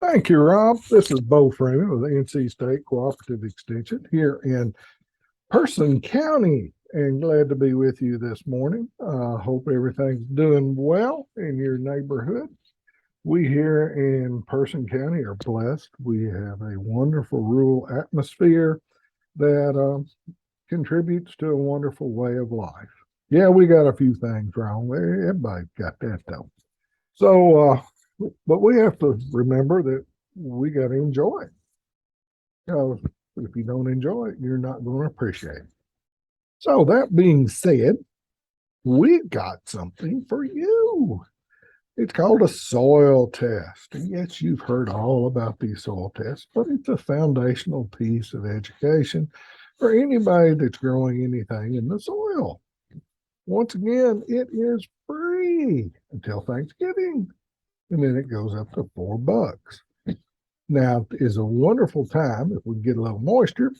Thank you, Rob. This is Bo Freeman with NC State Cooperative Extension here in Person County, and glad to be with you this morning. Hope everything's doing well in your neighborhood. We here in Person County are blessed. We have a wonderful rural atmosphere that contributes to a wonderful way of life. Yeah, we got a few things wrong. Everybody got that though. So, but we have to remember that we got to enjoy it. Because if you don't enjoy it, you're not going to appreciate it. So, that being said, we've got something for you. It's called a soil test. And yes, you've heard all about these soil tests, but it's a foundational piece of education for anybody that's growing anything in the soil. Once again, it is free until Thanksgiving, and then it goes up to $4. Now is a wonderful time if we get a little moisture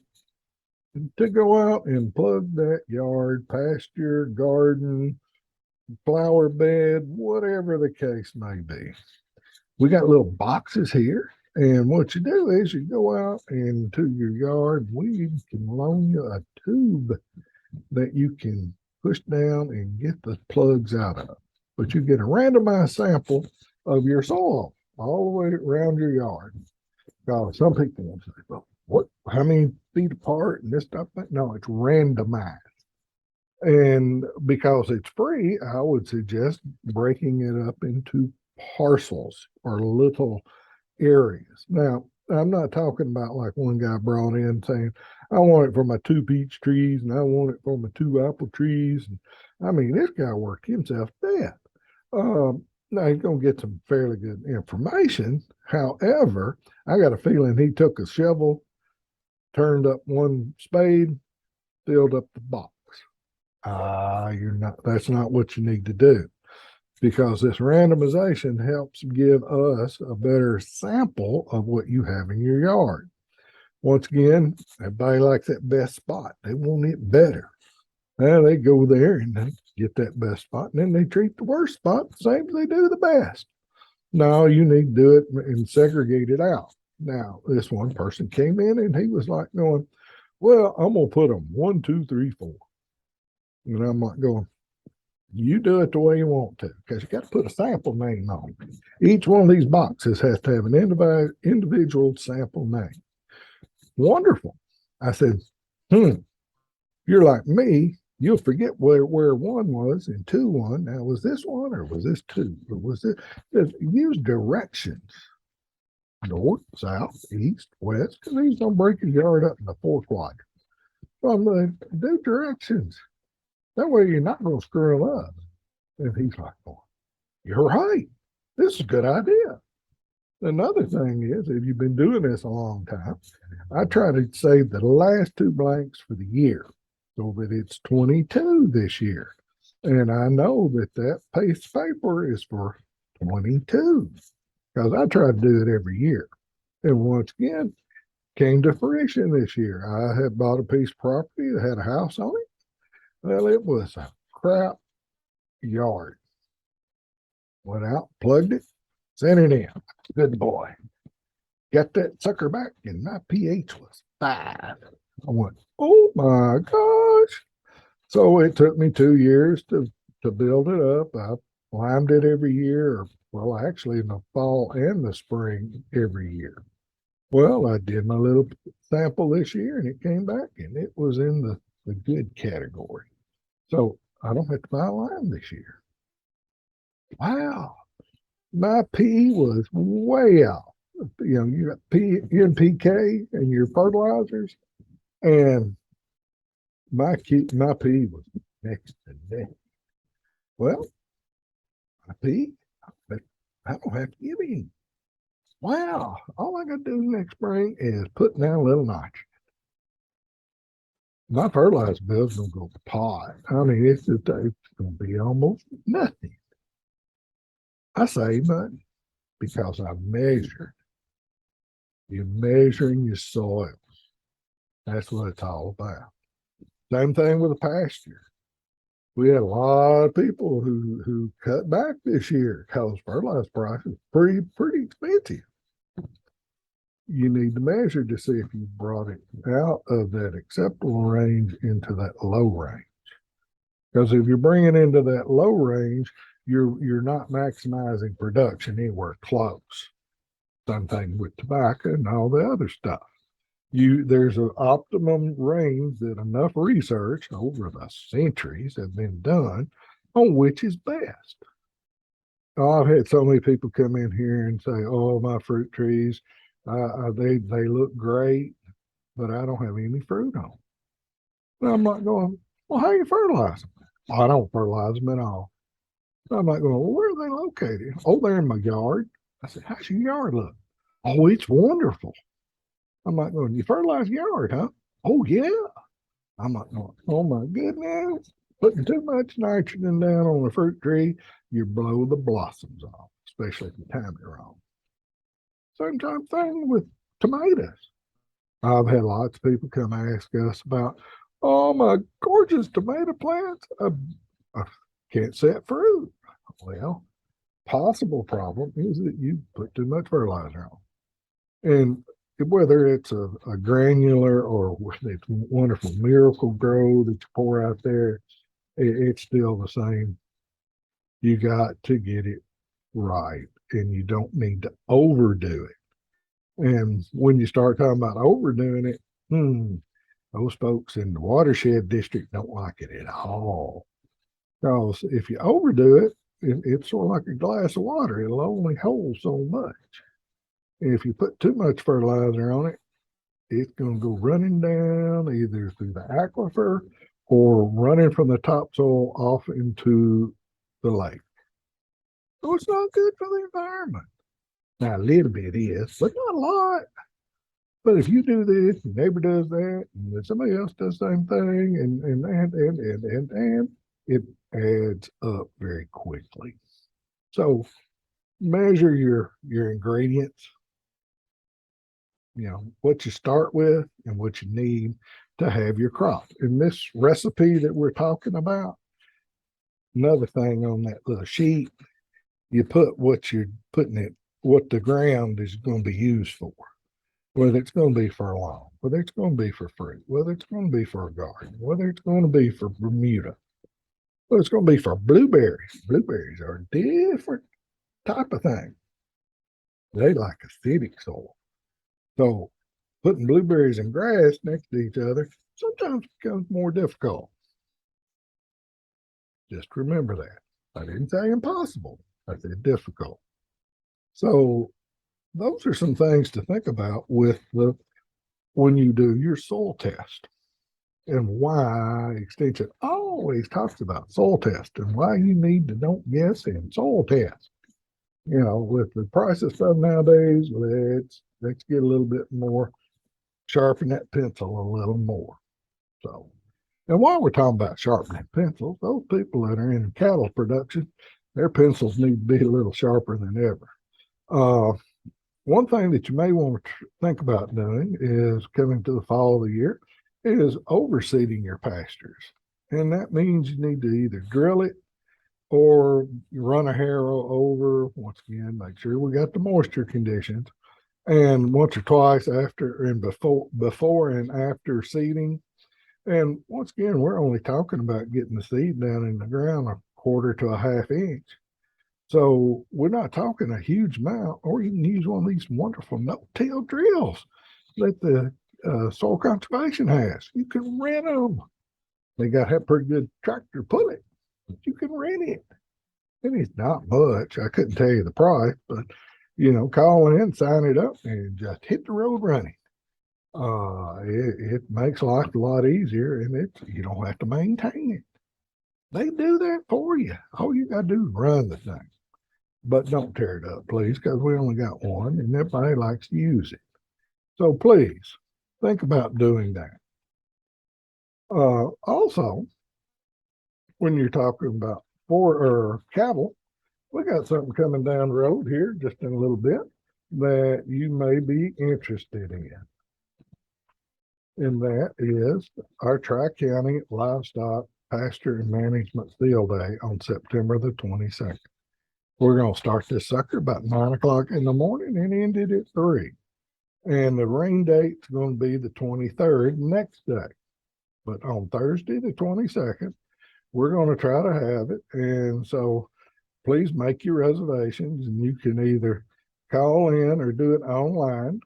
to go out and plug that yard, pasture, garden, flower bed, whatever the case may be. We got little boxes here, and what you do is you go out into your yard. We can loan you a tube that you can push down and get the plugs out of. But you get a randomized sample of your soil all the way around your yard. Some people will say, well, what, how many feet apart and this stuff? No, it's randomized. And because it's free, I would suggest breaking it up into parcels or little areas. Now, I'm not talking about like one guy brought in saying, I want it for my 2 peach trees and I want it for my 2 apple trees. And I mean, this guy worked himself dead. Now he's going to get some fairly good information. However, I got a feeling he took a shovel, turned up one spade, filled up the box. That's not what you need to do, because this randomization helps give us a better sample of what you have in your yard. Once again, everybody likes that best spot. They want it better. Now they go there and they get that best spot, and then they treat the worst spot the same as they do the best. No, you need to do it and segregate it out. Now, this one person came in and he was like going, well, I'm going to put them 1, 2, 3, 4. And I'm like going, you do it the way you want to, because you got to put a sample name on it. Each one of these boxes has to have an individual sample name. Wonderful. I said, you're like me. You'll forget where 1 was and 2 1. Now, was this 1 or was this 2? Or was this? Use directions. North, south, east, west, because he's going to break his yard up into 4 quadrants. So I'm going to do directions. That way you're not going to screw up. And he's like, oh, you're right. This is a good idea. Another thing is, if you've been doing this a long time, I try to save the last 2 blanks for the year so that it's 22 this year. And I know that that piece of paper is for 22 because I try to do it every year. And once again, came to fruition this year. I had bought a piece of property that had a house on it. Well, it was a crap yard. Went out, plugged it, sent it in. Good boy. Got that sucker back, and my pH was 5. I went, oh my gosh. So it took me 2 years to build it up. I limed it every year, well, actually in the fall and the spring every year. Well, I did my little sample this year, and it came back, and it was in the good category. So I don't have to buy lime this year. Wow. My P was way out. You know, you got NPK and your fertilizers, and my P was next to net. Well, my P, but I don't have to give any. Wow. All I got to do next spring is put down a little nitrogen. My fertilizer bill's going to go pot. I mean, it's going to be almost nothing. I save money because I measured. You're measuring your soils. That's what it's all about. Same thing with the pasture. We had a lot of people who cut back this year because fertilizer prices pretty expensive. you need to measure to see if you brought it out of that acceptable range into that low range. Because if you're bringing into that low range, you're not maximizing production anywhere close. Same thing with tobacco and all the other stuff. There's an optimum range that enough research over the centuries have been done on which is best. I've had so many people come in here and say, "Oh, my fruit trees, they look great, but I don't have any fruit on." And I'm like going, "Well, how you fertilize them?" "Oh, I don't fertilize them at all." And I'm like going, "Well, where are they located?" "Oh, they're in my yard." I said, "How's your yard look?" "Oh, it's wonderful." I'm like going, "You fertilize your yard, huh?" "Oh, yeah." I'm like going, "Oh my goodness." Putting too much nitrogen down on a fruit tree, you blow the blossoms off, especially if you time it wrong. Same time thing with tomatoes. I've had lots of people come ask us about, "Oh, my gorgeous tomato plants, I can't set fruit." Well, possible problem is that you put too much fertilizer on. And whether it's a granular or it's wonderful Miracle Grow that you pour out there, it's still the same. You got to get it right, and you don't need to overdo it. And when you start talking about overdoing it, those folks in the watershed district don't like it at all. Because if you overdo it, it's sort of like a glass of water. It'll only hold so much. If you put too much fertilizer on it, it's going to go running down either through the aquifer or running from the topsoil off into the lake. So it's not good for the environment. Now, a little bit is, but not a lot. But if you do this, your neighbor does that, and then somebody else does the same thing, and it adds up very quickly. So measure your ingredients, what you start with and what you need to have your crop. In this recipe that we're talking about, another thing on that little sheet, you put what you're putting it, what the ground is going to be used for, whether it's going to be for a lawn, whether it's going to be for fruit, whether it's going to be for a garden, whether it's going to be for Bermuda, whether it's going to be for blueberries. Blueberries are a different type of thing. They like acidic soil. So putting blueberries and grass next to each other sometimes becomes more difficult. Just remember that. I didn't say impossible. I said difficult. So those are some things to think about with when you do your soil test, and why Extension always talks about soil test and why you need to don't guess in soil test. With the price of stuff nowadays, let's get a little bit more, sharpen that pencil a little more. So, and while we're talking about sharpening pencils, those people that are in cattle production, their pencils need to be a little sharper than ever. One thing that you may want to think about doing is coming to the fall of the year is overseeding your pastures. And that means you need to either drill it or run a harrow over. Once again, make sure we got the moisture conditions. And once or twice after and before and after seeding. And once again, we're only talking about getting the seed down in the ground a quarter to a half inch. So we're not talking a huge amount, or you can use one of these wonderful no-till drills that the Soil Conservation has. You can rent them. They got to have pretty good tractor pull it, but you can rent it. And it's not much. I couldn't tell you the price, but call in, sign it up, and just hit the road running. It makes life a lot easier, and you don't have to maintain it. They do that for you. All you got to do is run the thing. But don't tear it up, please, because we only got one and everybody likes to use it. So please think about doing that. Also, when you're talking about cattle, we got something coming down the road here just in a little bit that you may be interested in. And that is our Tri-County Livestock Pasture and Management Field Day on September the 22nd. We're going to start this sucker about 9 o'clock in the morning and end it at 3. And the rain date's going to be the 23rd next day. But on Thursday, the 22nd, we're going to try to have it. And so please make your reservations, and you can either call in or do it online.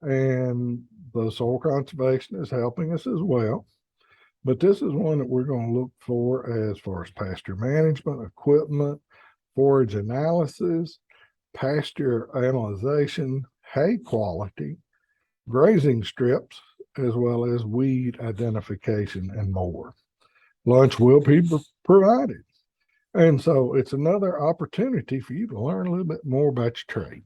And the soil conservation is helping us as well. But this is one that we're going to look for as far as pasture management, equipment, forage analysis, pasture analyzation, hay quality, grazing strips, as well as weed identification and more. Lunch will be provided. And so it's another opportunity for you to learn a little bit more about your trade.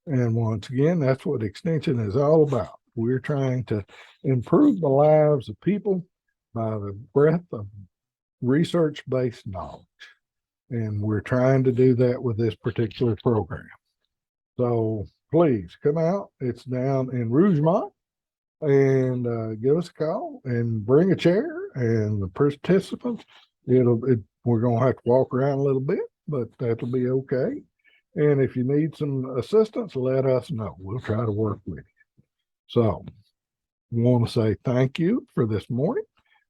And once again, that's what Extension is all about. We're trying to improve the lives of people by the breadth of research-based knowledge. And we're trying to do that with this particular program. So please come out. It's down in Rougemont, and give us a call and bring a chair. And the participants, we're going to have to walk around a little bit, but that'll be okay. And if you need some assistance, let us know. We'll try to work with you. So I want to say thank you for this morning.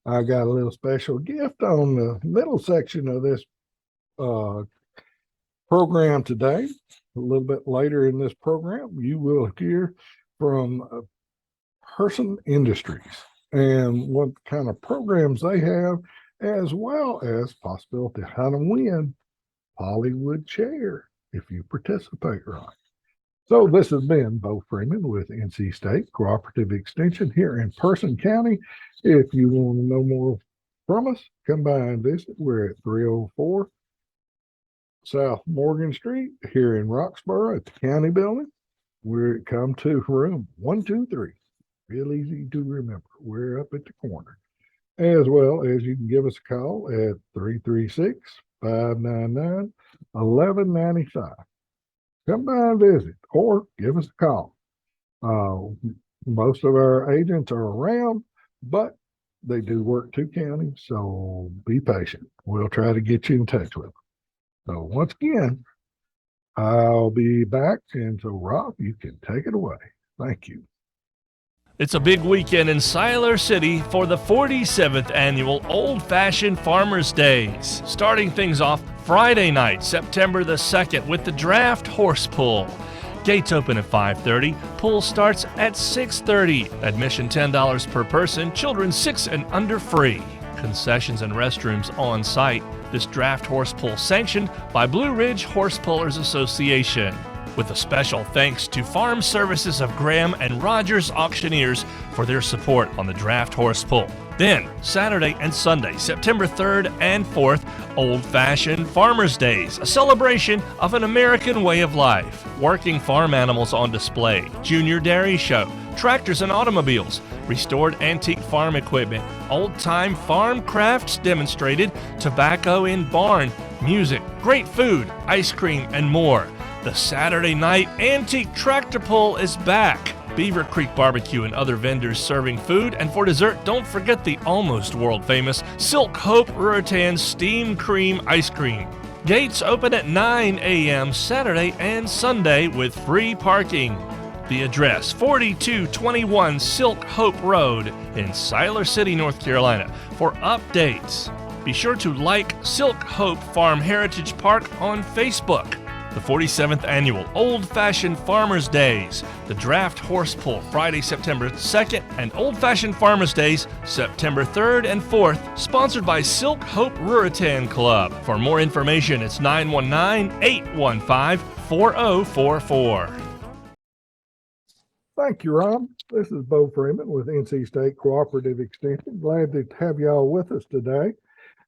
I got a little special gift on the middle section of this program today. A little bit later in this program, you will hear from Person Industries and what kind of programs they have, as well as possibility how to win Hollywood Chair if you participate right. So this has been Bo Freeman with NC State Cooperative Extension here in Person County. If you want to know more from us, come by and visit. We're at 304 South Morgan Street here in Roxborough at the county building. We're come to room 123. Real easy to remember. We're up at the corner. As well as you can give us a call at 336-599-1195. Come by and visit or give us a call. Most of our agents are around, but they do work two counties, so be patient. We'll try to get you in touch with them. So once again, I'll be back, and so Rob, you can take it away. Thank you. It's a big weekend in Siler City for the 47th annual Old Fashioned Farmers Days. Starting things off Friday night, September the 2nd, with the Draft Horse Pull. Gates open at 5:30. Pull starts at 6:30. Admission $10 per person. Children 6 and under free. Concessions and restrooms on site. This Draft Horse Pull sanctioned by Blue Ridge Horse Pullers Association. With a special thanks to Farm Services of Graham and Rogers Auctioneers for their support on the Draft Horse Pull. Then, Saturday and Sunday, September 3rd and 4th, Old Fashioned Farmers Days, a celebration of an American way of life. Working farm animals on display, junior dairy show, tractors and automobiles, restored antique farm equipment, old-time farm crafts demonstrated, tobacco in barn, music, great food, ice cream, and more. The Saturday night Antique Tractor Pull is back. Beaver Creek Barbecue and other vendors serving food. And for dessert, don't forget the almost world-famous Silk Hope Ruritan Steam Cream Ice Cream. Gates open at 9 a.m. Saturday and Sunday with free parking. The address, 4221 Silk Hope Road in Siler City, North Carolina. For updates, be sure to like Silk Hope Farm Heritage Park on Facebook. The 47th Annual Old Fashioned Farmers Days, the Draft Horse Pull Friday, September 2nd, and Old Fashioned Farmers Days, September 3rd and 4th, sponsored by Silk Hope Ruritan Club. For more information, it's 919-815-4044. Thank you, Rob. This is Bo Freeman with NC State Cooperative Extension. Glad to have y'all with us today.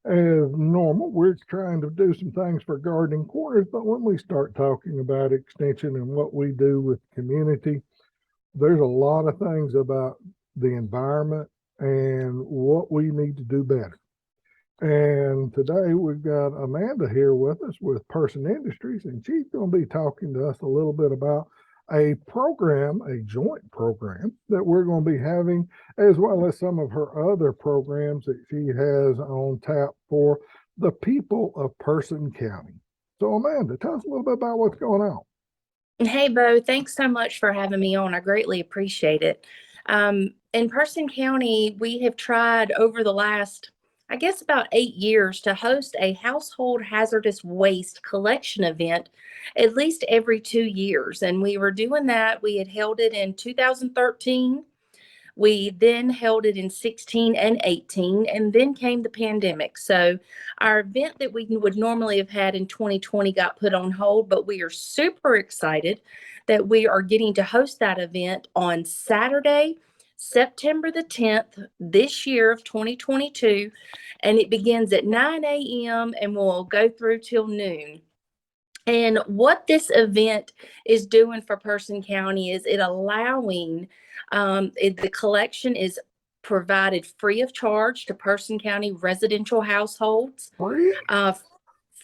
As normal, we're trying to do some things for Gardening Corners, but when we start talking about extension and what we do with the community, there's a lot of things about the environment and what we need to do better. And today we've got Amanda here with us with Person Industries, and she's going to be talking to us a little bit about a program, a joint program that we're going to be having, as well as some of her other programs that she has on tap for the people of Person County. So Amanda, tell us a little bit about what's going on. Hey, Bo, thanks so much for having me on. I greatly appreciate it. In Person County, we have tried over the last, I guess, about 8 years to host a household hazardous waste collection event at least every 2 years. And we were doing that. We had held it in 2013. We then held it in 16 and 18, and then came the pandemic. So our event that we would normally have had in 2020 got put on hold, but we are super excited that we are getting to host that event on Saturday, September the 10th, this year of 2022. And it begins at 9 a.m. and will go through till noon. And what this event is doing for Person County is it allowing the collection is provided free of charge to Person County residential households. Free? Uh,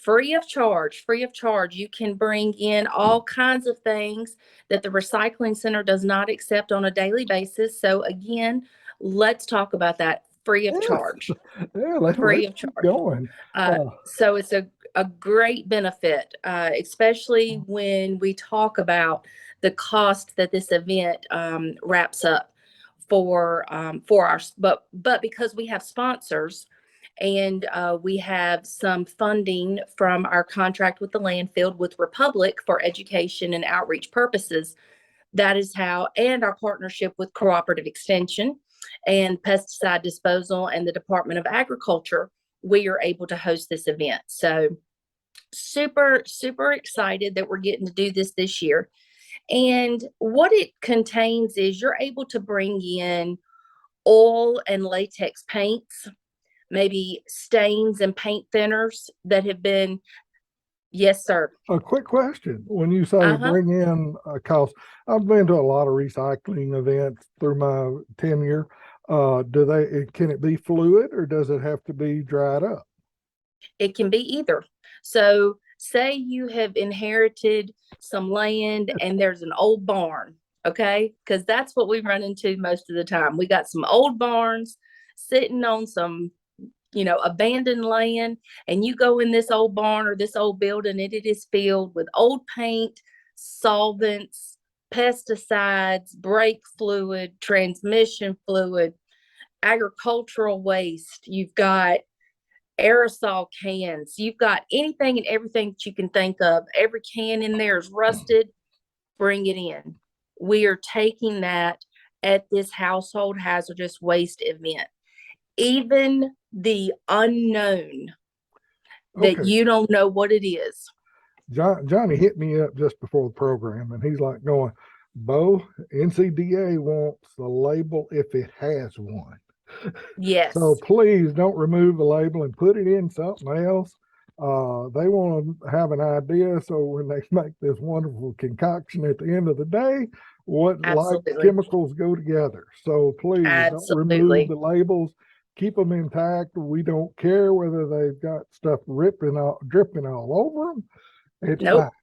Free of charge, free of charge. You can bring in all kinds of things that the recycling center does not accept on a daily basis. So again, let's talk about that. Free of Yeah, charge, yeah, let's free of keep charge. going. Uh, Uh, so it's a great benefit, especially when we talk about the cost that this event wraps up for our, but because we have sponsors and we have some funding from our contract with the landfill with Republic for education and outreach purposes. That is how, and our partnership with Cooperative Extension and Pesticide Disposal and the Department of Agriculture, we are able to host this event. So super, super excited that we're getting to do this year. And what it contains is you're able to bring in oil and latex paints, maybe stains and paint thinners that have been, yes, sir. a quick question. When you say Uh-huh. bring in a cost, I've been to a lot of recycling events through my tenure. Can it be fluid or does it have to be dried up? It can be either. So, say you have inherited some land and there's an old barn, okay? Because that's what we run into most of the time. We got some old barns sitting on some, abandoned land, and you go in this old barn or this old building, and it is filled with old paint, solvents, pesticides, brake fluid, transmission fluid, agricultural waste. You've got aerosol cans. You've got anything and everything that you can think of. Every can in there is rusted. Bring it in. We are taking that at this household hazardous waste event. Even the unknown that Okay. you don't know what it is. Johnny hit me up just before the program and he's like going, Bo, NCDA wants the label if it has one. So Yes, please don't remove the label and put it in something else. They want to have an idea. So when they make this wonderful concoction at the end of the day, what like absolutely. chemicals go together. So please don't remove Absolutely. the labels. Keep them intact. We don't care whether they've got stuff dripping all over them. It's fine. Nope.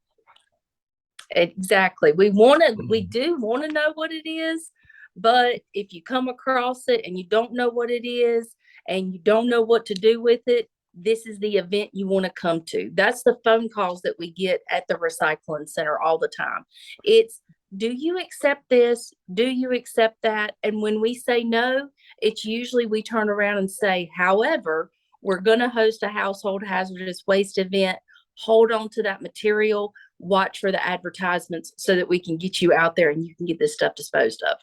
Exactly. We do want to know what it is, but if you come across it and you don't know what it is and you don't know what to do with it, this is the event you want to come to. That's the phone calls that we get at the recycling center all the time. It's, do you accept this? Do you accept that? And when we say no, it's usually we turn around and say, however, we're going to host a household hazardous waste event. Hold on to that material, watch for the advertisements so that we can get you out there and you can get this stuff disposed of.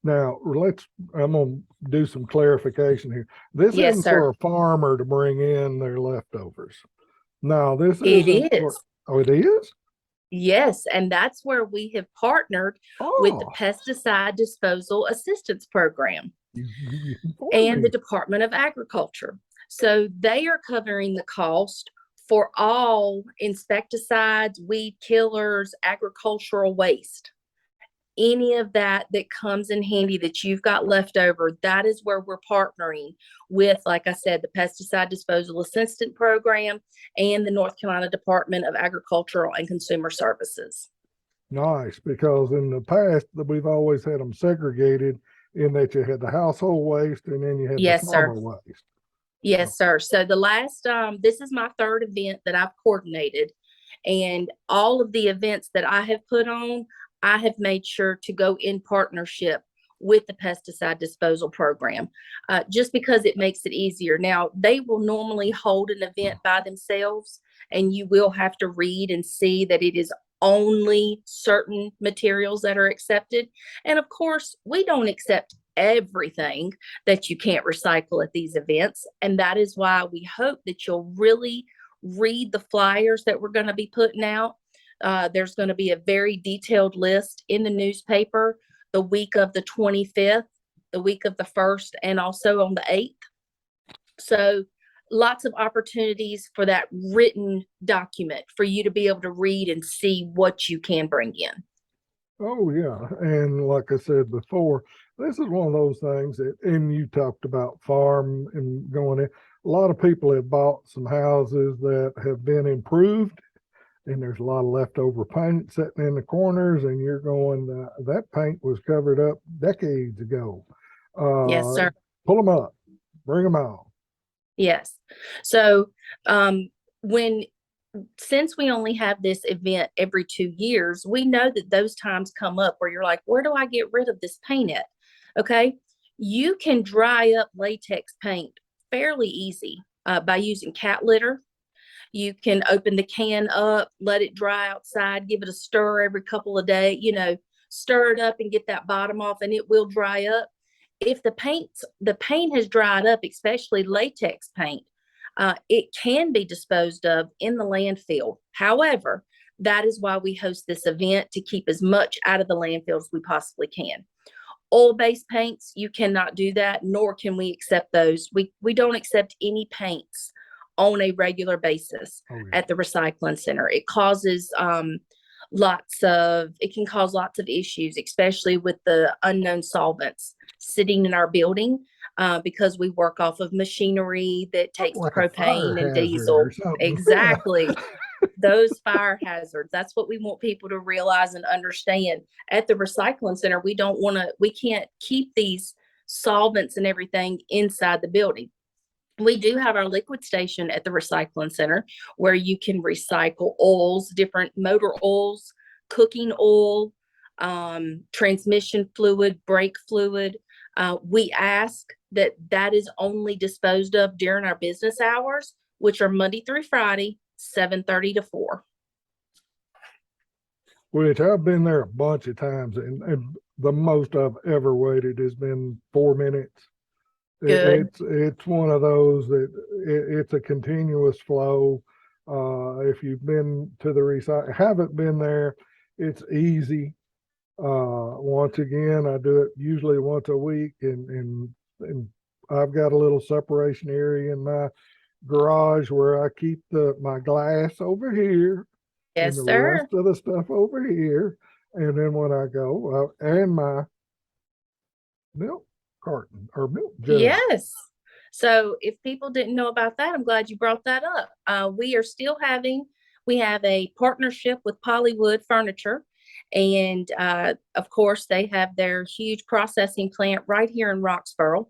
Now I'm gonna do some clarification here. This Yes, isn't for sir. a farmer to bring in their leftovers. No, this It isn't for, is. oh, it is? Yes. And that's where we have partnered with the Oh, Pesticide Disposal Assistance Program you informed and the me. Department of Agriculture. So they are covering the cost for all insecticides, weed killers, agricultural waste. Any of that that comes in handy that you've got left over, that is where we're partnering with, like I said, the Pesticide Disposal Assistant Program and the North Carolina Department of Agricultural and Consumer Services. Nice, because in the past we've always had them segregated in that you had the household waste and then you had the Yes, farmer sir. waste. Yes, sir. So the last, this is my third event that I've coordinated. And all of the events that I have put on, I have made sure to go in partnership with the pesticide disposal program, just because it makes it easier. Now, they will normally hold an event by themselves, and you will have to read and see that it is only certain materials that are accepted. And of course, we don't accept everything that you can't recycle at these events. And that is why we hope that you'll really read the flyers that we're going to be putting out. There's going to be a very detailed list in the newspaper the week of the 25th, the week of the 1st, and also on the 8th. So lots of opportunities for that written document for you to be able to read and see what you can bring in. Oh, yeah. And like I said before, this is one of those things that, and you talked about farm and going in. A lot of people have bought some houses that have been improved, and there's a lot of leftover paint sitting in the corners, and you're going, that paint was covered up decades ago. Yes, sir. Pull them up, bring them out. Yes. So since we only have this event every 2 years, we know that those times come up where you're like, where do I get rid of this paint at? Okay. You can dry up latex paint fairly easy by using cat litter. You can open the can up, let it dry outside, give it a stir every couple of days, stir it up and get that bottom off, and it will dry up. If the paint has dried up, especially latex paint, it can be disposed of in the landfill. However, that is why we host this event, to keep as much out of the landfill as we possibly can. Oil-based paints, you cannot do that, nor can we accept those. We don't accept any paints on a regular basis at the recycling center. It causes it can cause lots of issues, especially with the unknown solvents sitting in our building, because we work off of machinery that takes Like propane and diesel. Exactly. Those fire hazards. That's what we want people to realize and understand. At the recycling center, we can't keep these solvents and everything inside the building. We do have our liquid station at the recycling center where you can recycle oils, different motor oils, cooking oil, transmission fluid, brake fluid. We ask that is only disposed of during our business hours, which are Monday through Friday, 7:30 to 4. Which I've been there a bunch of times, and the most I've ever waited has been 4 minutes. It's one of those that it's a continuous flow. If you've been to the haven't been there, it's easy. Once again, I do it usually once a week, and I've got a little separation area in my garage where I keep my glass over here. Yes, and the sir. rest of the stuff over here. And then when I go, and my milk carton or milk jug. Yes. So if people didn't know about that, I'm glad you brought that up. We have a partnership with Polywood Furniture. And of course, they have their huge processing plant right here in Roxboro.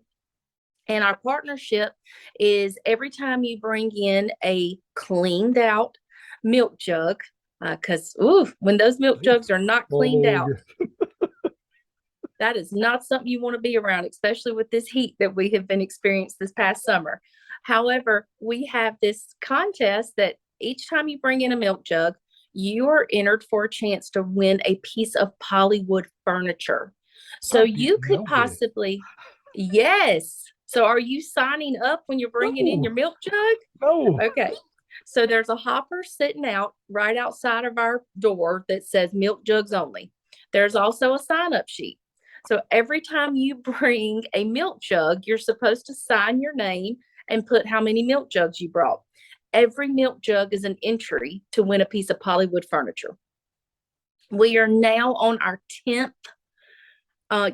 And our partnership is every time you bring in a cleaned out milk jug, because when those milk jugs are not cleaned out, that is not something you want to be around, especially with this heat that we have been experienced this past summer. However, we have this contest that each time you bring in a milk jug, you are entered for a chance to win a piece of Polywood furniture. So you could possibly, yes. So are you signing up when you're bringing in your milk jug? No. Okay. So there's a hopper sitting out right outside of our door that says milk jugs only. There's also a sign-up sheet. So every time you bring a milk jug, you're supposed to sign your name and put how many milk jugs you brought. Every milk jug is an entry to win a piece of Polywood furniture. We are now on our 10th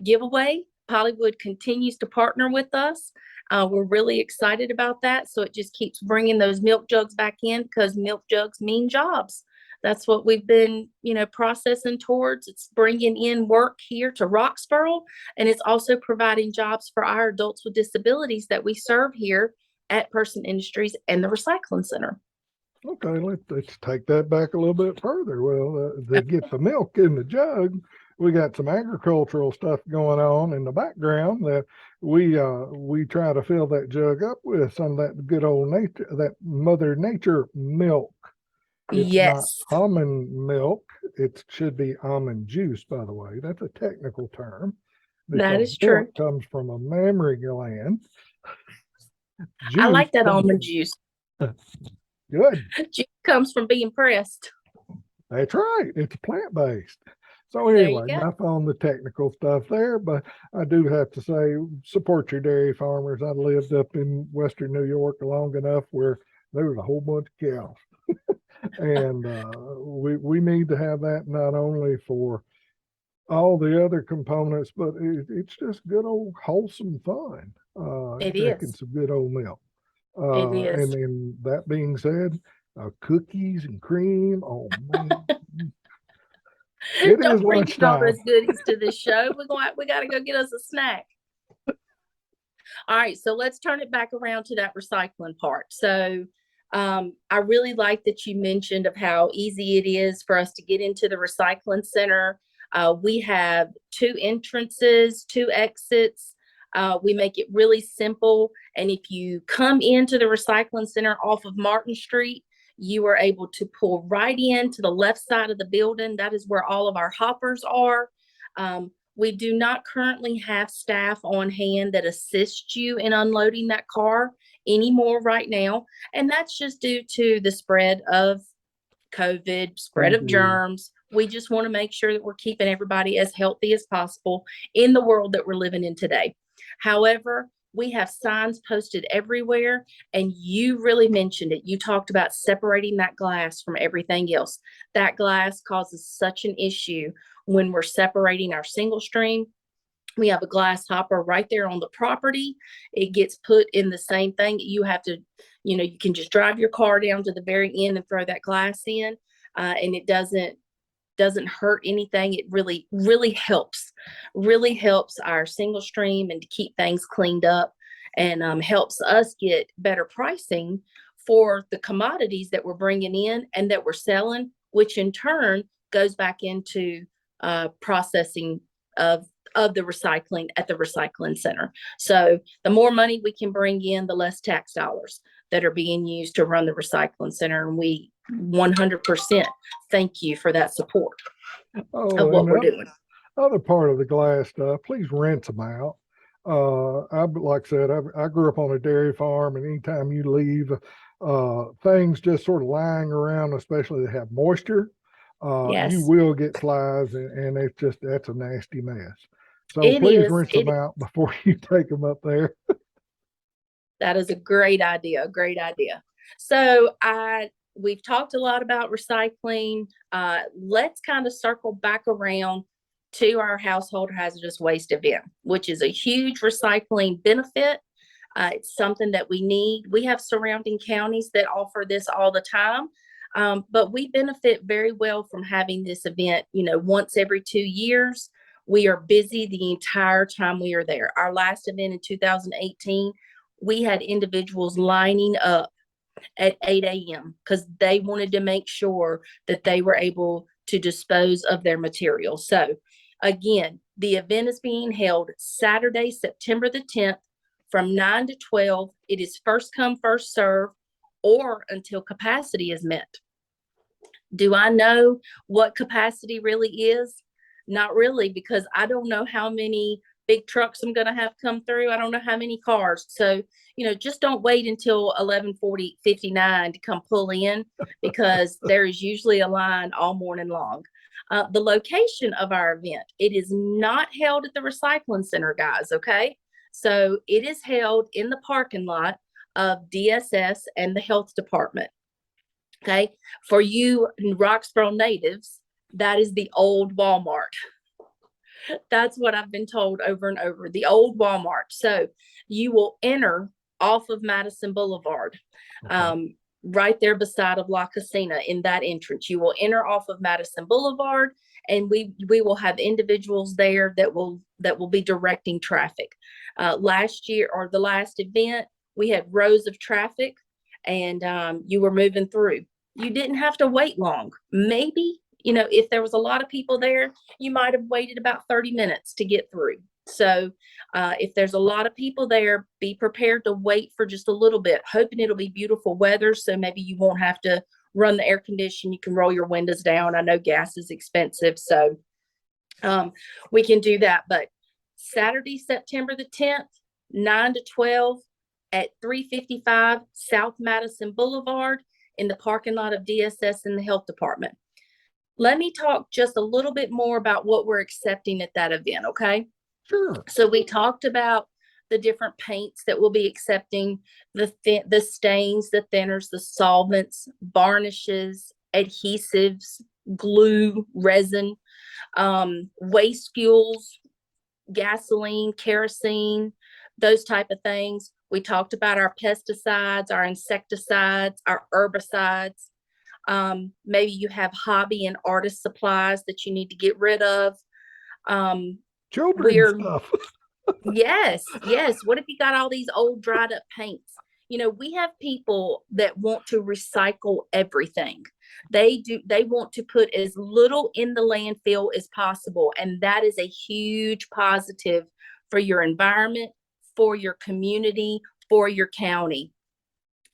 giveaway. Polywood continues to partner with us. We're really excited about that. So it just keeps bringing those milk jugs back in, because milk jugs mean jobs. That's what we've been, processing towards. It's bringing in work here to Roxboro, and it's also providing jobs for our adults with disabilities that we serve here at Person Industries and the Recycling Center. Okay, let's take that back a little bit further. Well, to get the milk in the jug, we got some agricultural stuff going on in the background that we try to fill that jug up with some of that good old nature, that Mother Nature milk. It's not Yes, almond milk. It should be almond juice, by the way. That's a technical term that because is true. milk comes from a mammary gland. I Juice like that comes almond from juice. good. Juice comes from being pressed. That's right. It's plant based. So There you anyway, go. enough on the technical stuff there, but I do have to say, support your dairy farmers. I lived up in Western New York long enough where there was a whole bunch of cows, and we need to have that not only for all the other components, but it's just good old wholesome fun. It Drinking is. some good old milk. It And is. then that being said, cookies and cream. Oh man, it is Don't bring in all lunchtime. those goodies to this show. We got to go get us a snack. All right, so let's turn it back around to that recycling part. So I really like that you mentioned of how easy it is for us to get into the recycling center. We have 2 entrances, 2 exits. We make it really simple. And if you come into the recycling center off of Martin Street, you are able to pull right in to the left side of the building. That is where all of our hoppers are. We do not currently have staff on hand that assist you in unloading that car anymore right now. And that's just due to the spread of COVID, spread of Indeed. germs. We just want to make sure that we're keeping everybody as healthy as possible in the world that we're living in today. However, we have signs posted everywhere, and you really mentioned it. You talked about separating that glass from everything else. That glass causes such an issue when we're separating our single stream. We have a glass hopper right there on the property. It gets put in the same thing. You have to, you can just drive your car down to the very end and throw that glass in, and it doesn't hurt anything. It really helps our single stream and to keep things cleaned up, and helps us get better pricing for the commodities that we're bringing in and that we're selling, which in turn goes back into processing of the recycling at the recycling center. So the more money we can bring in, the less tax dollars that are being used to run the recycling center. And we 100% thank you for that support of Oh, what and we're the doing. other part of the glass stuff, please rinse them out. Like I said, I grew up on a dairy farm, and anytime you leave things just sort of lying around, especially that have moisture, you Yes, will get flies, and that's a nasty mess. So it please is. rinse them out before you take them up there. That is a great idea. A great idea. So we've talked a lot about recycling. Let's kind of circle back around to our household hazardous waste event, which is a huge recycling benefit. It's something that we need. We have surrounding counties that offer this all the time. But we benefit very well from having this event, once every 2 years. We are busy the entire time we are there. Our last event in 2018, we had individuals lining up at 8 a.m. because they wanted to make sure that they were able to dispose of their material. So, again, the event is being held Saturday, September the 10th from 9 to 12. It is first come, first serve, or until capacity is met. Do I know what capacity really is? Not really, because I don't know how many big trucks I'm going to have come through. I don't know how many cars. So, just don't wait until 11:59 to come pull in, because there is usually a line all morning long. The location of our event, it is not held at the recycling center, guys. Okay. So it is held in the parking lot of DSS and the health department. Okay. For you Roxborough natives, that is the old Walmart. That's what I've been told over and over, the old Walmart. So you will enter off of Madison Boulevard, Okay. right there beside of La Casina in that entrance. You will enter off of Madison Boulevard, and we will have individuals there that will be directing traffic. Last year, or the last event, we had rows of traffic, and you were moving through. You didn't have to wait long. Maybe, if there was a lot of people there, you might have waited about 30 minutes to get through. So if there's a lot of people there, be prepared to wait for just a little bit, hoping it'll be beautiful weather. So maybe you won't have to run the air condition. You can roll your windows down. I know gas is expensive, so we can do that. But Saturday, September the 10th, 9 to 12 at 355 South Madison Boulevard in the parking lot of DSS in the health department. Let me talk just a little bit more about what we're accepting at that event, okay? Sure. So we talked about the different paints that we'll be accepting, the stains, the thinners, the solvents, varnishes, adhesives, glue, resin, waste fuels, gasoline, kerosene, those type of things. We talked about our pesticides, our insecticides, our herbicides. Maybe you have hobby and artist supplies that you need to get rid of. Children's stuff. Yes. What if you got all these old dried up paints? We have people that want to recycle everything. They want to put as little in the landfill as possible. And that is a huge positive for your environment, for your community, for your county.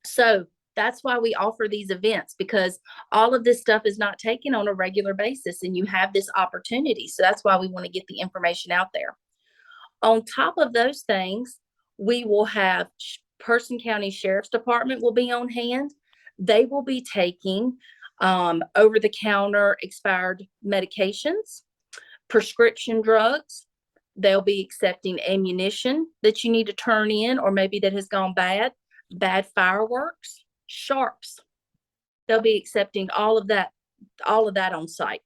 So that's why we offer these events, because all of this stuff is not taken on a regular basis, and you have this opportunity. So that's why we want to get the information out there. On top of those things, we will have Person County Sheriff's Department will be on hand. They will be taking over-the-counter expired medications, prescription drugs. They'll be accepting ammunition that you need to turn in, or maybe that has gone bad fireworks, sharps. They'll be accepting all of that on site.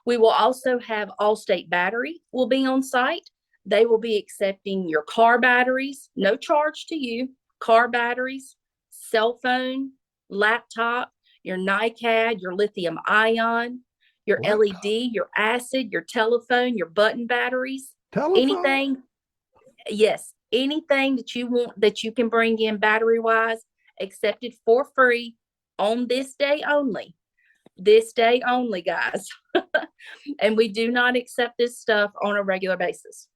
We will also have Allstate Battery will be on site. They will be accepting your car batteries, no charge to you, car batteries, cell phone, laptop, your NiCad, your lithium ion, your LED, your acid, your telephone, your button batteries, anything. Yes. Anything that you want that you can bring in battery wise, accepted for free on this day only. This day only, guys. And we do not accept this stuff on a regular basis.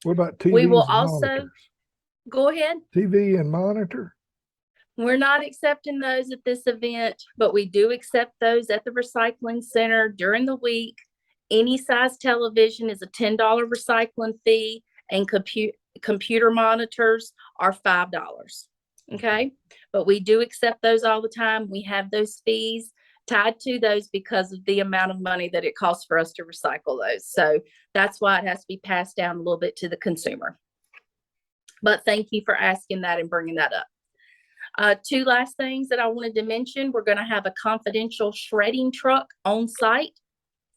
What about TVs? We will also monitors? Go ahead. TV and monitor? We're not accepting those at this event, but we do accept those at the recycling center during the week. Any size television is a $10 recycling fee, and computer monitors are $5. Okay. But we do accept those all the time. We have those fees tied to those because of the amount of money that it costs for us to recycle those. So that's why it has to be passed down a little bit to the consumer. But thank you for asking that and bringing that up. Two last things that I wanted to mention. We're going to have a confidential shredding truck on site,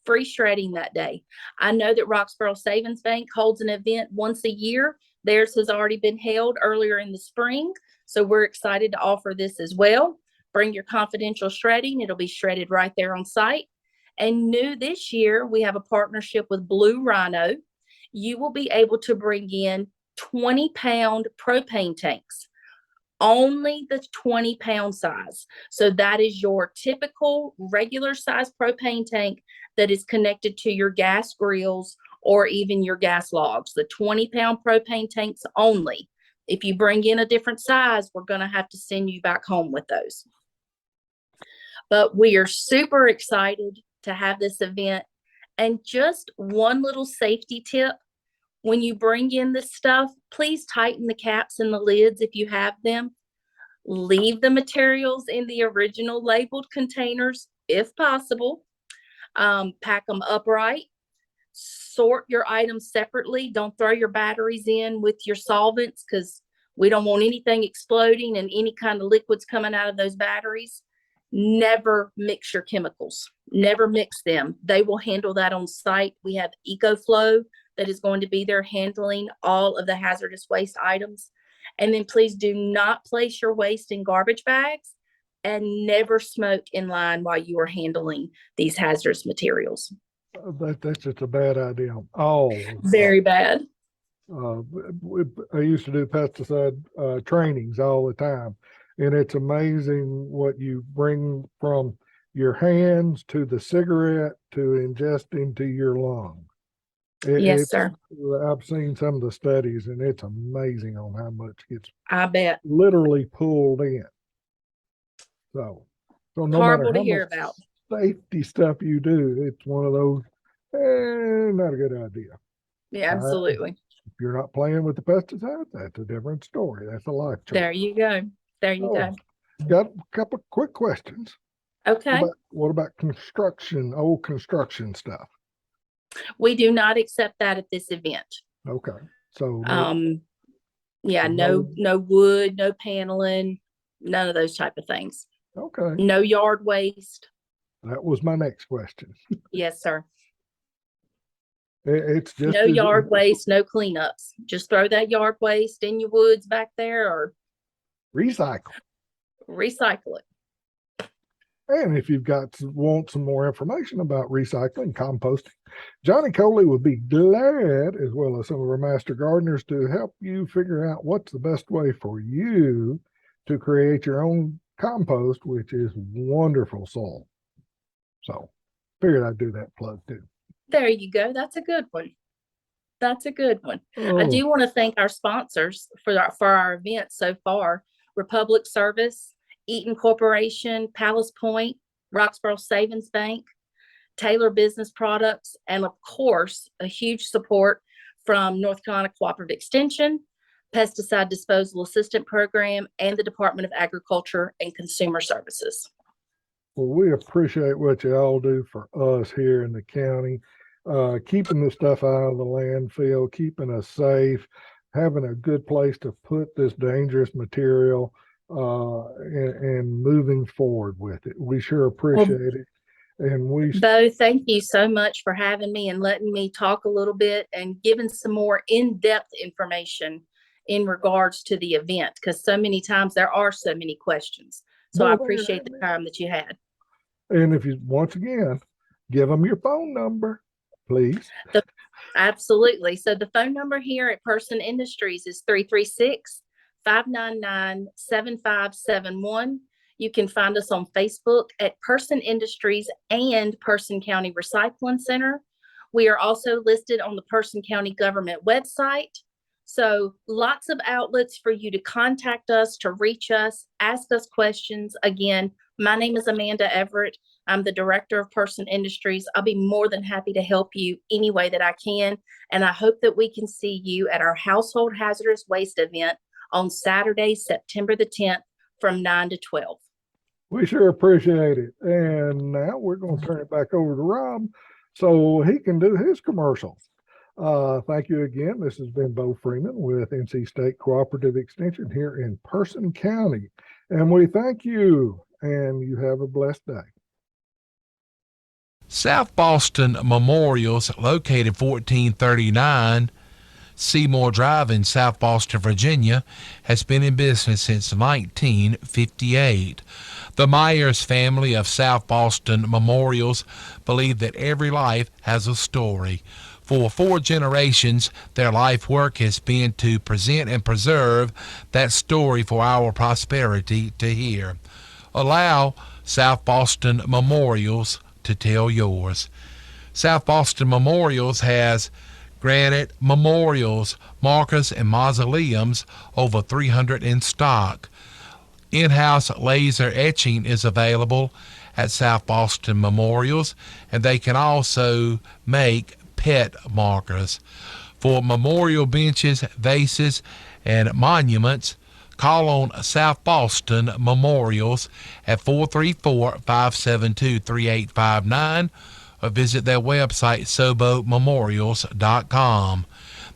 free shredding that day. I know that Roxborough Savings Bank holds an event once a year. Theirs has already been held earlier in the spring. So we're excited to offer this as well. Bring your confidential shredding. It'll be shredded right there on site. And new this year, we have a partnership with Blue Rhino. You will be able to bring in 20-pound propane tanks, only the 20-pound size. So that is your typical regular size propane tank that is connected to your gas grills or even your gas logs. The 20-pound propane tanks only. If you bring in a different size, we're going to have to send you back home with those. But we are super excited to have this event. And just one little safety tip, when you bring in this stuff, please tighten the caps and the lids if you have them. Leave the materials in the original labeled containers if possible. Pack them upright. Sort your items separately. Don't throw your batteries in with your solvents, because we don't want anything exploding and any kind of liquids coming out of those batteries. Never mix your chemicals. Never mix them. They will handle that on site. We have EcoFlow that is going to be there handling all of the hazardous waste items. And then please do not place your waste in garbage bags, and never smoke in line while you are handling these hazardous materials. That's just a bad idea. Oh, very bad. I used to do pesticide trainings all the time. And it's amazing what you bring from your hands to the cigarette to ingest into your lungs. Yes, sir. I've seen some of the studies, and it's amazing on how much gets I bet. literally pulled in. So no matter Horrible to how hear much about. safety stuff you do, it's one of those, not a good idea. Yeah, absolutely. If you're not playing with the pesticides, that's a different story. That's a life choice. There you go. There you go. Got a couple of quick questions. Okay. What about construction, old construction stuff? We do not accept that at this event. Okay. So yeah, no wood, no paneling, none of those type of things. Okay. No yard waste. That was my next question. Yes, sir. It's just no yard waste, no cleanups. Just throw that yard waste in your woods back there or recycle it. And if you've want some more information about recycling, composting, Johnny Coley would be glad, as well as some of our master gardeners, to help you figure out what's the best way for you to create your own compost, which is wonderful soil. So figured I'd do that plug too. There you go. That's a good one. That's a good one. Oh. I do want to thank our sponsors for our event so far. Republic Service, Eaton Corporation, Palace Point, Roxborough Savings Bank, Taylor Business Products, and of course, a huge support from North Carolina Cooperative Extension, Pesticide Disposal Assistant Program, and the Department of Agriculture and Consumer Services. Well, we appreciate what you all do for us here in the county, keeping the stuff out of the landfill, keeping us safe, having a good place to put this dangerous material, and moving forward with it. We sure appreciate it. And Bo, thank you so much for having me and letting me talk a little bit and giving some more in-depth information in regards to the event, because so many times there are so many questions. So I appreciate the time that you had. And if you, once again, give them your phone number, please. Absolutely. So the phone number here at Person Industries is 336-599-7571. You can find us on Facebook at Person Industries and Person County Recycling Center. We are also listed on the Person County government website. So lots of outlets for you to contact us, to reach us, ask us questions. Again, my name is Amanda Everett. I'm the director of Person Industries. I'll be more than happy to help you any way that I can. And I hope that we can see you at our Household Hazardous Waste event on Saturday, September the 10th from 9 to 12. We sure appreciate it. And now we're going to turn it back over to Rob so he can do his commercials. Thank you again. This has been Bo Freeman with NC State Cooperative Extension here in Person County. And we thank you, and you have a blessed day. South Boston Memorials, located 1439 Seymour Drive in South Boston, Virginia, has been in business since 1958. The Myers family of South Boston Memorials believe that every life has a story. For 4 generations, their life work has been to present and preserve that story for our prosperity to hear. Allow South Boston Memorials to tell yours. South Boston Memorials has granite memorials, markers, and mausoleums, over 300 in stock. In-house laser etching is available at South Boston Memorials, and they can also make pet markers. For memorial benches, vases, and monuments, call on South Boston Memorials at 434-572-3859 or visit their website, sobomemorials.com.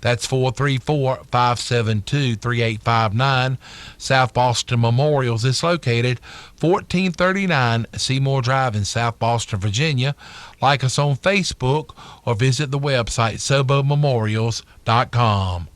That's 434-572-3859. South Boston Memorials is located 1439 Seymour Drive in South Boston, Virginia. Like us on Facebook or visit the website sobomemorials.com.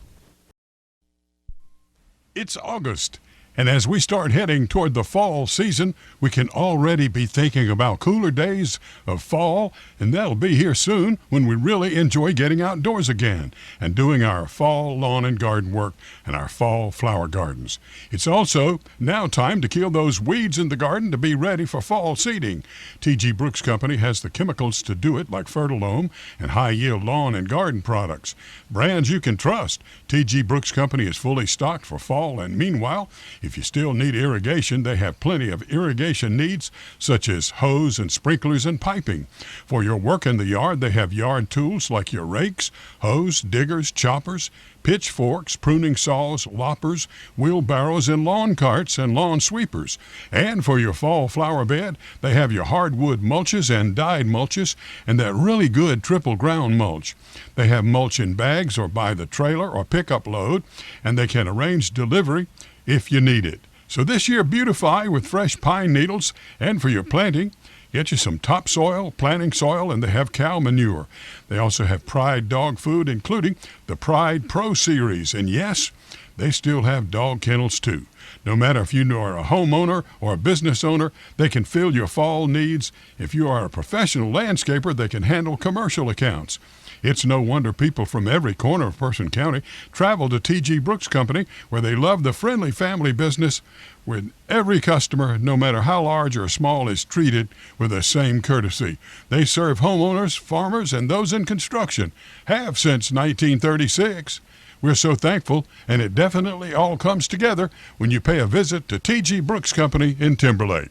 It's August, And as we start heading toward the fall season, we can already be thinking about cooler days of fall, and that'll be here soon when we really enjoy getting outdoors again and doing our fall lawn and garden work and our fall flower gardens. It's also now time to kill those weeds in the garden to be ready for fall seeding. T.G. Brooks Company has the chemicals to do it, like Fertilome and high-yield lawn and garden products. Brands you can trust. T.G. Brooks Company is fully stocked for fall, and meanwhile, if you still need irrigation, they have plenty of irrigation needs, such as hose and sprinklers and piping. For your work in the yard, they have yard tools like your rakes, hose, diggers, choppers, pitchforks, pruning saws, loppers, wheelbarrows, and lawn carts and lawn sweepers. And for your fall flower bed, they have your hardwood mulches and dyed mulches and that really good triple ground mulch. They have mulch in bags or by the trailer or pickup load, and they can arrange delivery if you need it. So this year, beautify with fresh pine needles, and for your planting, get you some topsoil, planting soil, and they have cow manure. They also have Pride dog food, including the Pride Pro Series. And yes, they still have dog kennels too. No matter if you are a homeowner or a business owner, they can fill your fall needs. If you are a professional landscaper, they can handle commercial accounts. It's no wonder people from every corner of Person County travel to T.G. Brooks Company, where they love the friendly family business where every customer, no matter how large or small, is treated with the same courtesy. They serve homeowners, farmers, and those in construction. Have since 1936. We're so thankful, and it definitely all comes together when you pay a visit to T.G. Brooks Company in Timberlake.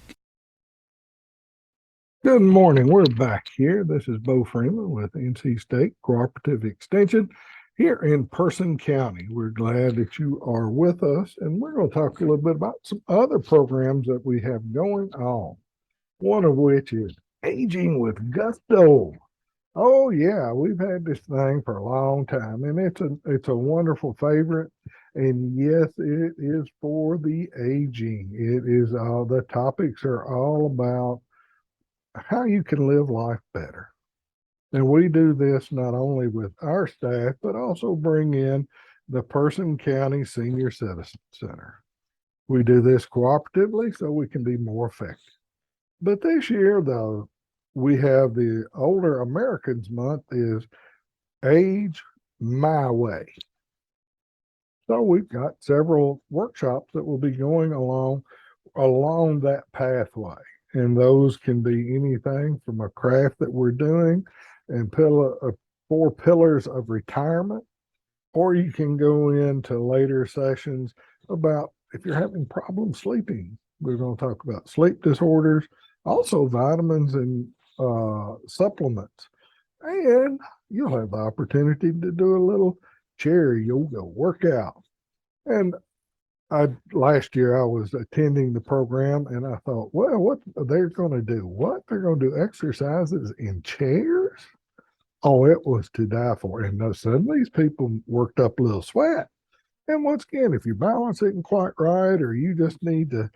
Good morning. We're back here. This is Bo Freeman with NC State Cooperative Extension here in Person County. We're glad that you are with us, and we're going to talk a little bit about some other programs that we have going on. One of which is Aging with Gusto. Oh yeah, we've had this thing for a long time, and it's a wonderful favorite. And yes, it is for the aging. It is the topics are all about how you can live life better. And we do this not only with our staff, but also bring in the Person County Senior Citizen Center. We do this cooperatively so we can be more effective. But this year, though, we have the Older Americans Month is Age My Way. So we've got several workshops that will be going along that pathway. And those can be anything from a craft that we're doing and 4 pillars of retirement, or you can go into later sessions about if you're having problems sleeping. We're going to talk about sleep disorders, also vitamins and supplements. And you'll have the opportunity to do a little chair yoga workout. And last year I was attending the program and I thought, well, what they're going to do? What they're going to do exercises in chairs? Oh, it was to die for. And suddenly these people worked up a little sweat. And once again, if your balance isn't quite right, or you just need to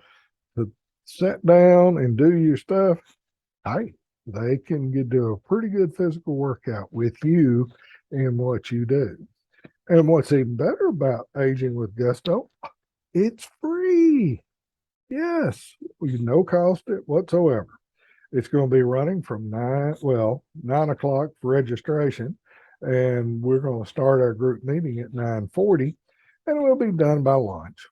sit down and do your stuff, hey, they can do a pretty good physical workout with you and what you do. And what's even better about Aging with Gusto, it's free. Yes, no cost whatsoever. It's going to be running from 9 o'clock for registration, and we're going to start our group meeting at 9:40, and we'll be done by lunch.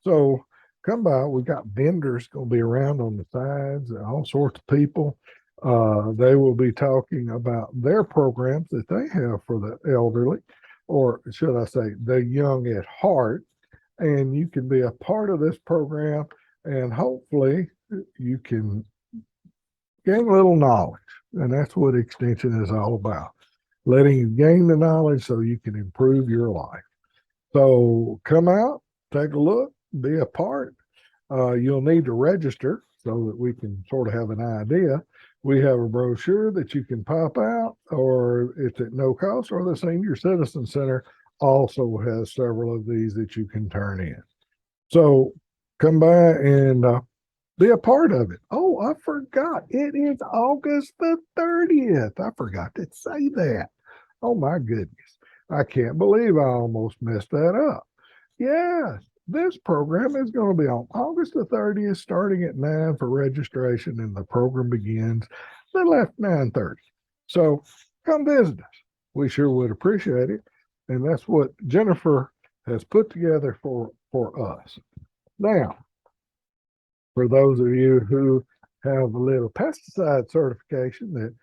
So come by. We've got vendors going to be around on the sides, and all sorts of people. They will be talking about their programs that they have for the elderly, or should I say, the young at heart. And you can be a part of this program, and hopefully you can gain a little knowledge. And that's what Extension is all about, letting you gain the knowledge so you can improve your life. So come out, take a look, be a part. You'll need to register so that we can sort of have an idea. We have a brochure that you can pop out, or it's at no cost, or the Senior Citizen Center also has several of these that you can turn in. So come by and be a part of it. Oh, I forgot. It is August the 30th. I forgot to say that. Oh my goodness. I can't believe I almost messed that up. Yes, This program is going to be on August the 30th, starting at 9 for registration, and the program begins a little after 9:30. So come visit us. We sure would appreciate it. And that's what Jennifer has put together for us. Now, for those of you who have a little pesticide certification, that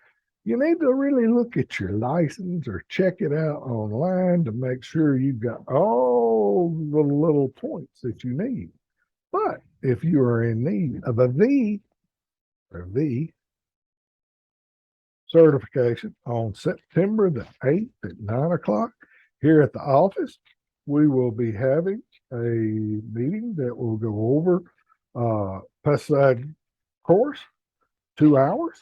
you need to really look at your license or check it out online to make sure you've got all the little points that you need. But if you are in need of a V certification on September the 8th at 9 o'clock here at the office, we will be having a meeting that will go over pesticide course, 2 hours.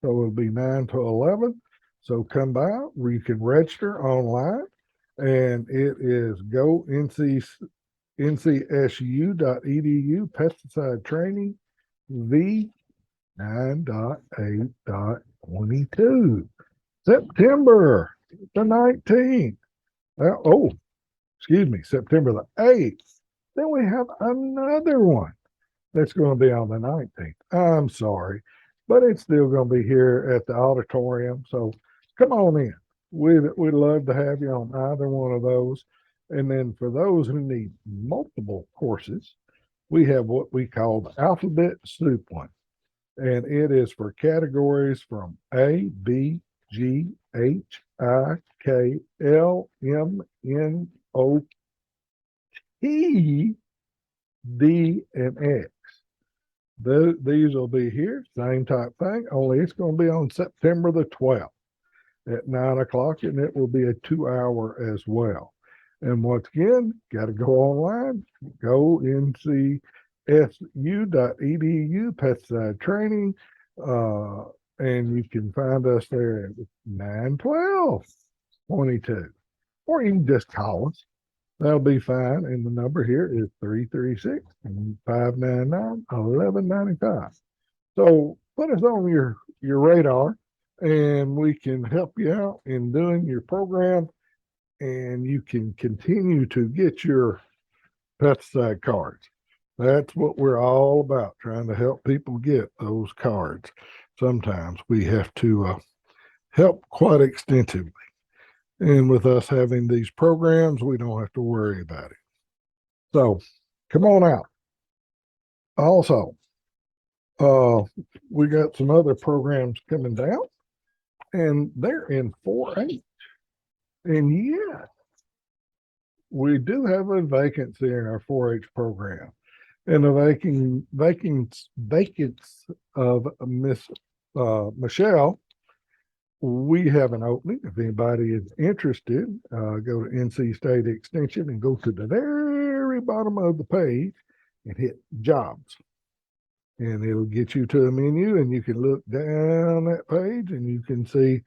So it'll be 9 to 11. So come by where you can register online, and it is ncsu.edu pesticide training V 9.8.22. September the 19th. September the 8th. Then we have another one that's going to be on the 19th. I'm sorry, but it's still going to be here at the auditorium. So come on in. We'd love to have you on either one of those. And then for those who need multiple courses, we have what we call the alphabet soup one. And it is for categories from A, B, G, H, I, K, L, M, N, O, T, D, and X. These will be here, same type thing, only it's going to be on September the 12th at 9 o'clock, and it will be a 2-hour as well. And once again, got to go online, go ncsu.edu pesticide training, and you can find us there at 912-22, or you can just call us. That'll be fine. And the number here is 336-599-1195. So put us on your radar, and we can help you out in doing your program, and you can continue to get your pesticide cards. That's what we're all about, trying to help people get those cards. Sometimes we have to help quite extensively. And with us having these programs, we don't have to worry about it. So come on out. Also, we got some other programs coming down, and they're in 4-H. And yet, we do have a vacancy in our 4-H program. And the vacancy of Miss Michelle, we have an opening. If anybody is interested, go to NC State Extension and go to the very bottom of the page and hit jobs. And it'll get you to a menu, and you can look down that page and you can see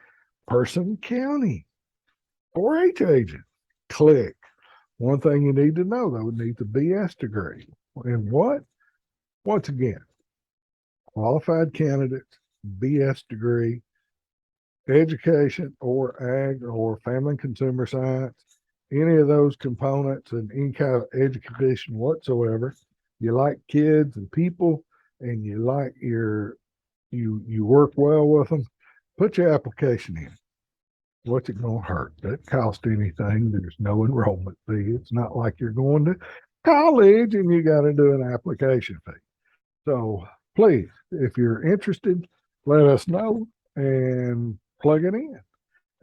Person County 4-H agent. Click. One thing you need to know, though, it needs a BS degree. And what? Once again, qualified candidates, BS degree, education or ag or family and consumer science, any of those components and any kind of education whatsoever. You like kids and people, and you like you work well with them, put your application in. What's it going to hurt? Doesn't cost anything. There's no enrollment fee. It's not like you're going to college and you got to do an application fee. So please, if you're interested, let us know and plug it in.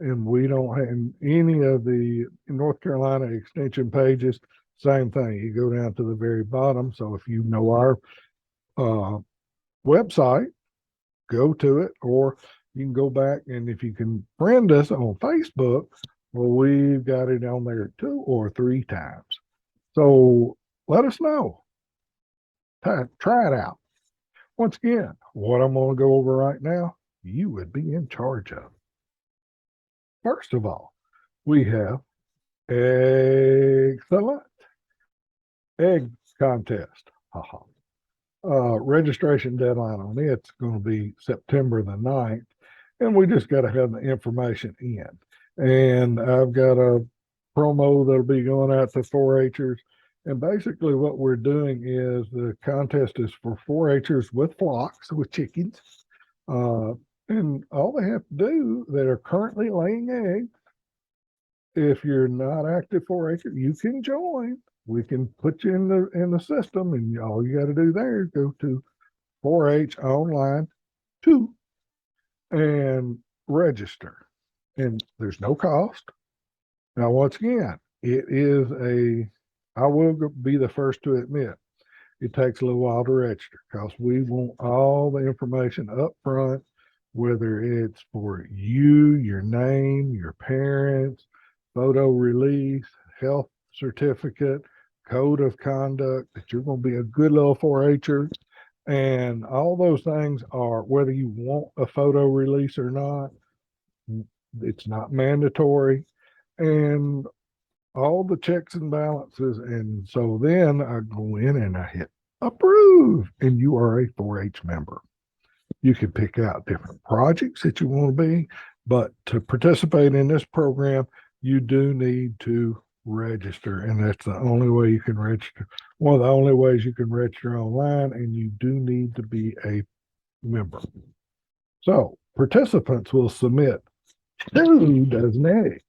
And we don't have any of the North Carolina extension pages. Same thing. You go down to the very bottom. So if you know our website, go to it, or you can go back, and if you can friend us on Facebook, well, we've got it on there 2 or 3 times. So let us know. Try it out. Once again, what I'm going to go over right now, you would be in charge of. First of all, we have excellent egg contest. Registration deadline on it's going to be September the 9th, and we just got to have the information in. And I've got a promo that'll be going out to 4-Hers, And basically what we're doing is the contest is for 4-Hers with flocks, with chickens. And all they have to do that are currently laying eggs, if you're not active 4-H, you can join. We can put you in the system, and all you got to do there is go to 4-H online 2 and register. And there's no cost. Now, once again, I will be the first to admit, it takes a little while to register because we want all the information up front, whether it's for you, your name, your parents, photo release, health certificate, code of conduct, that you're going to be a good little 4-Her. And all those things are, whether you want a photo release or not, it's not mandatory. And all the checks and balances. And so then I go in and I hit approve, and you are a 4-H member. You can pick out different projects that you want to be, but to participate in this program, you do need to register, and that's the only way you can register. One of the only ways you can register online, and you do need to be a member. So participants will submit 2 dozen eggs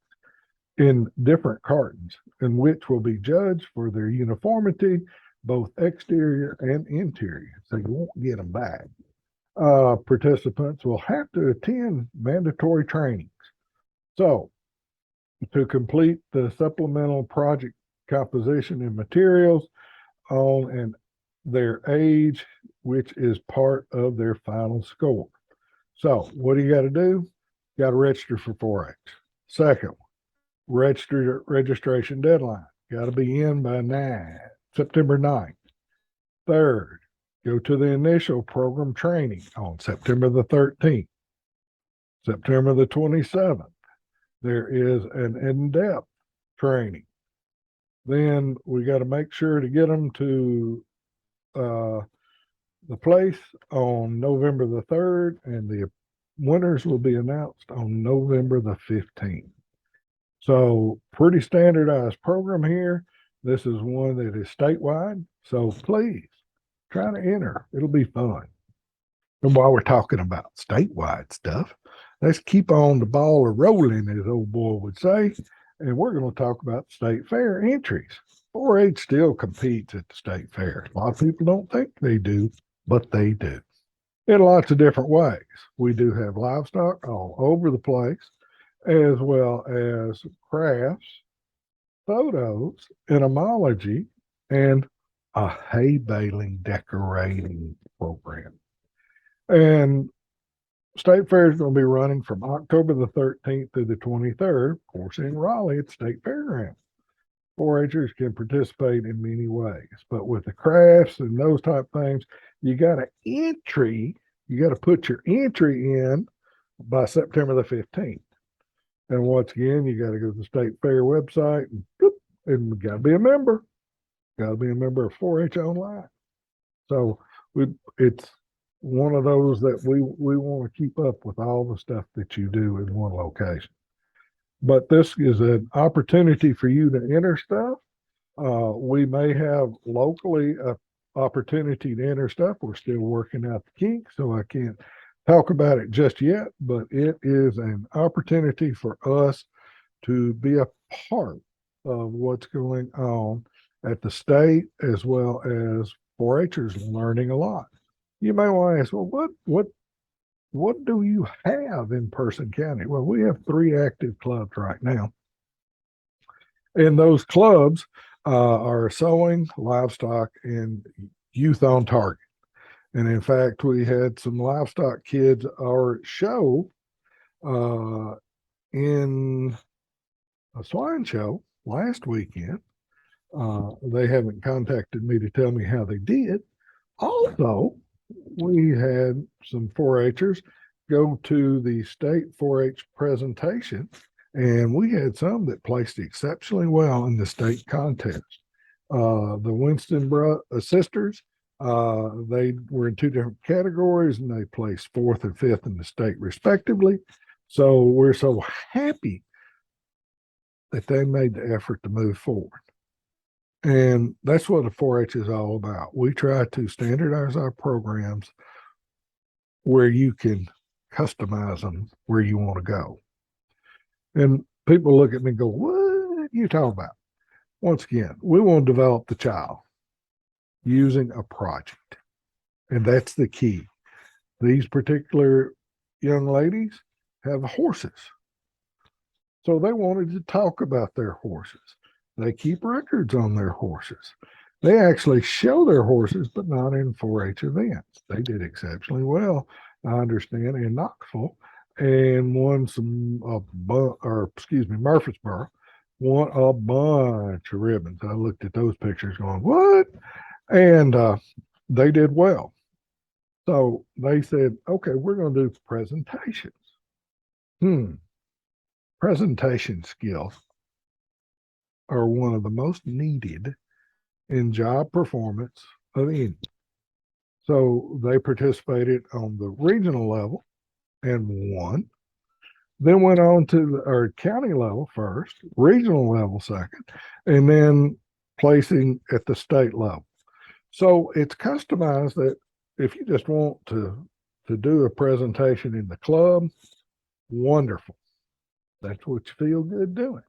in different cartons, in which will be judged for their uniformity, both exterior and interior, so you won't get them back. Participants will have to attend mandatory trainings. So to complete the supplemental project composition and materials on their age, which is part of their final score. So what do you got to do? You got to register for 4-H. Second, registration deadline. Got to be in by September 9th. Third, go to the initial program training on September the 13th. September the 27th, there is an in-depth training. Then we got to make sure to get them to the place on November the 3rd, and the winners will be announced on November the 15th. So pretty standardized program here. This is one that is statewide. So please try to enter. It'll be fun. And while we're talking about statewide stuff, let's keep on the ball rolling, as old boy would say. And we're going to talk about state fair entries. 4-H still competes at the state fair. A lot of people don't think they do, but they do. In lots of different ways. We do have livestock all over the place, as well as crafts, photos, entomology, and a hay baling decorating program. And State Fair is going to be running from October the 13th through the 23rd, of course, in Raleigh at State Fairground. 4-Hers can participate in many ways, but with the crafts and those type things, you got to put your entry in by September the 15th. And once again, you got to go to the State Fair website and you got to be a member. Got to be a member of 4-H Online. So it's one of those that we want to keep up with all the stuff that you do in one location. But this is an opportunity for you to enter stuff. We may have locally an opportunity to enter stuff. We're still working out the kinks, so I can't talk about it just yet, but it is an opportunity for us to be a part of what's going on at the state, as well as 4-Hers learning a lot. You may want to ask, well, what do you have in Person County? Well, we have 3 active clubs right now. And those clubs are sewing, livestock, and youth on target. And in fact, we had some livestock kids our show in a swine show last weekend. They haven't contacted me to tell me how they did. Also, we had some 4-Hers go to the state 4-H presentation, and we had some that placed exceptionally well in the state contest. The Winston sisters, they were in 2 different categories, and they placed 4th and 5th in the state respectively. So we're so happy that they made the effort to move forward. And that's what the 4-H is all about. We try to standardize our programs where you can customize them where you want to go. And people look at me and go, what are you talking about? Once again, we want to develop the child using a project. And that's the key. These particular young ladies have horses. So they wanted to talk about their horses. They keep records on their horses. They actually show their horses, but not in 4-H events. They did exceptionally well, I understand, in Knoxville, and won Murfreesboro, won a bunch of ribbons. I looked at those pictures going, what? And they did well. So they said, okay, we're going to do presentations. Presentation skills are one of the most needed in job performance of any. So they participated on the regional level and won. Then went on to our county level first, regional level second, and then placing at the state level. So it's customized that if you just want to do a presentation in the club, wonderful. That's what you feel good doing.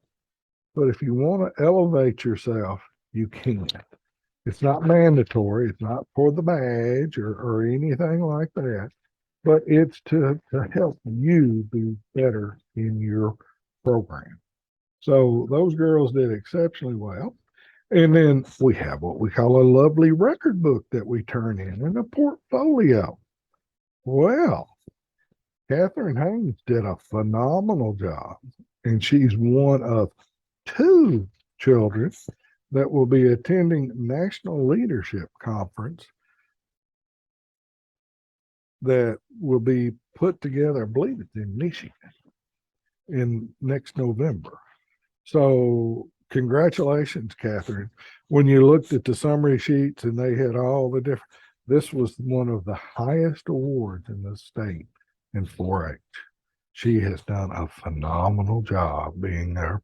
But if you want to elevate yourself, you can. It's not mandatory. It's not for the badge or anything like that, but it's to help you be better in your program. So those girls did exceptionally well. And then we have what we call a lovely record book that we turn in and a portfolio. Well, Catherine Haynes did a phenomenal job, and she's one of 2 children that will be attending National Leadership Conference that will be put together, I believe it's in Michigan, in next November. So congratulations, Catherine. When you looked at the summary sheets and they had all the different, this was one of the highest awards in the state in 4-H. She has done a phenomenal job being there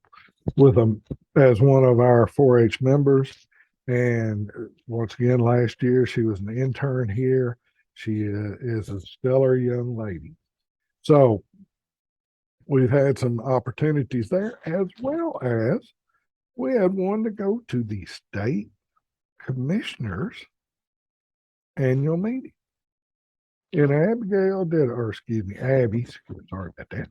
with them as one of our 4-H members. And once again, last year, she was an intern here. She is a stellar young lady. So we've had some opportunities there, as well as we had one to go to the state commissioners annual meeting. And Abby, sorry about that,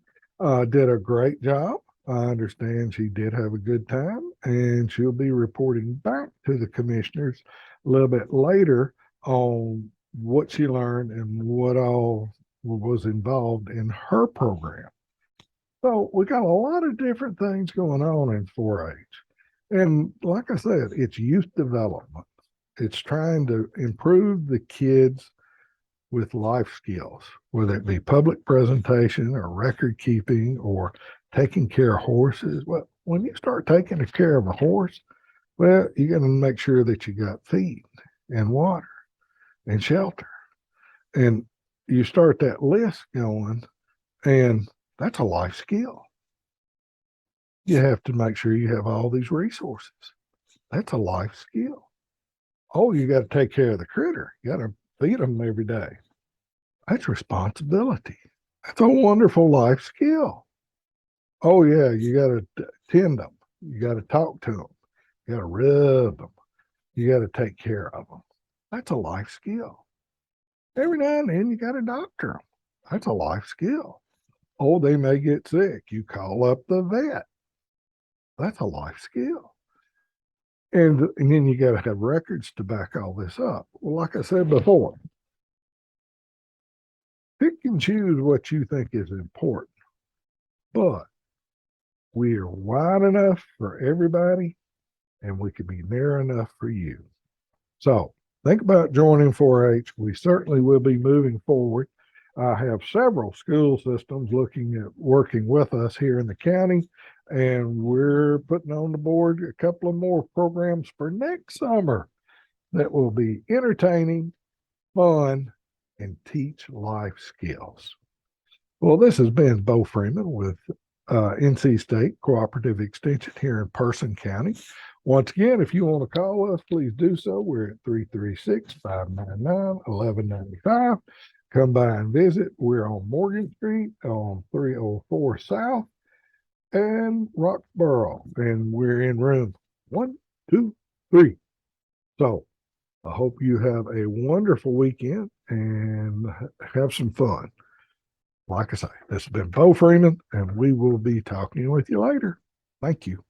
did a great job. I understand she did have a good time, and she'll be reporting back to the commissioners a little bit later on what she learned and what all was involved in her program. So we got a lot of different things going on in 4-H. And like I said, it's youth development. It's trying to improve the kids with life skills, whether it be public presentation or record keeping or taking care of horses. Well, when you start taking care of a horse, well, you got to make sure that you got feed and water and shelter. And you start that list going, and that's a life skill. You have to make sure you have all these resources. That's a life skill. Oh, you got to take care of the critter. You got to feed them every day. That's responsibility. That's a wonderful life skill. Oh, yeah, you got to tend them. You got to talk to them. You got to rub them. You got to take care of them. That's a life skill. Every now and then you got to doctor them. That's a life skill. Oh, they may get sick. You call up the vet. That's a life skill. And then you got to have records to back all this up. Well, like I said before, pick and choose what you think is important, but we are wide enough for everybody and we can be narrow enough for you. So think about joining 4-H. We certainly will be moving forward. I have several school systems looking at working with us here in the county, and we're putting on the board a couple of more programs for next summer that will be entertaining, fun, and teach life skills. Well, this has been Bo Freeman with NC State Cooperative Extension here in Person County. Once again, if you want to call us, please do so. We're at 336-599-1195. Come by and visit. We're on Morgan Street on 304 South and Roxborough, and we're in room 123. So I hope you have a wonderful weekend and have some fun. Like I say, this has been Bo Freeman, and we will be talking with you later. Thank you.